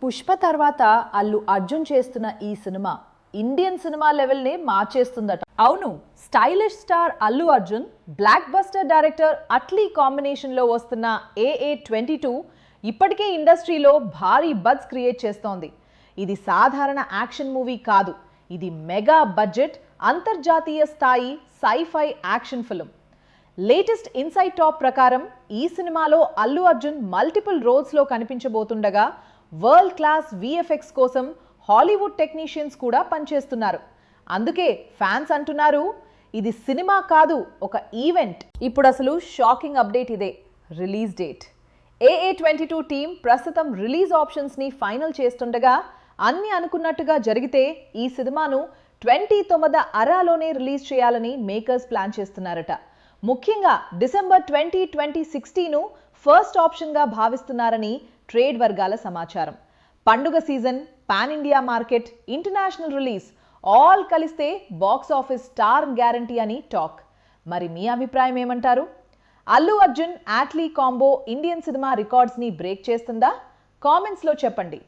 పుష్ప తర్వాత అల్లు అర్జున్ చేస్తున్న ఈ సినిమా ఇండియన్ సినిమా లెవెల్నే మార్చేస్తుందట. అవును, stylish star Allu Arjun block buster director Atlee కాంబినేషన్లో వస్తున్న AA22 ఇప్పటికే ఇండస్ట్రీలో భారీ బజ్ క్రియేట్ చేస్తోంది. ఇది సాధారణ యాక్షన్ మూవీ కాదు, ఇది మెగా బడ్జెట్ అంతర్జాతీయ స్థాయి sci-fi action film. Latest inside top ప్రకారం ఈ సినిమాలో అల్లు అర్జున్ మల్టిపుల్ రోల్స్లో కనిపించబోతుండగా వరల్డ్ క్లాస్ VFX కోసం హాలీవుడ్ టెక్నీషియన్స్ కూడా పనిచేస్తున్నారు. అందుకే ఫ్యాన్స్ అంటున్నారు ఇది సినిమా కాదు, ఒక ఈవెంట్. ఇప్పుడు అసలు షాకింగ్ అప్డేట్ ఇదే, రిలీజ్ డేట్. AA22 టీం ప్రస్తుతం రిలీజ్ ఆప్షన్స్ని ఫైనల్ చేస్తుండగా అన్ని అనుకున్నట్టుగా జరిగితే ఈ సినిమాను 29 అరాలోనే రిలీజ్ చేయాలని మేకర్స్ ప్లాన్ చేస్తున్నారట. ముఖ్యంగా డిసెంబర్ 20, 2016 ఫస్ట్ ఆప్షన్గా భావిస్తున్నారని ట్రేడ్ వర్గాల సమాచారం. పండుగ season, pan India market, international release all కలిస్తే బాక్స్ ఆఫీస్ స్టార్ గ్యారంటీ అని టాక్. మరి మీ అభిప్రాయం ఏమంటారు? Allu Arjun Atlee combo Indian cinema రికార్డ్స్ని బ్రేక్ చేస్తుందా? కామెంట్స్లో చెప్పండి.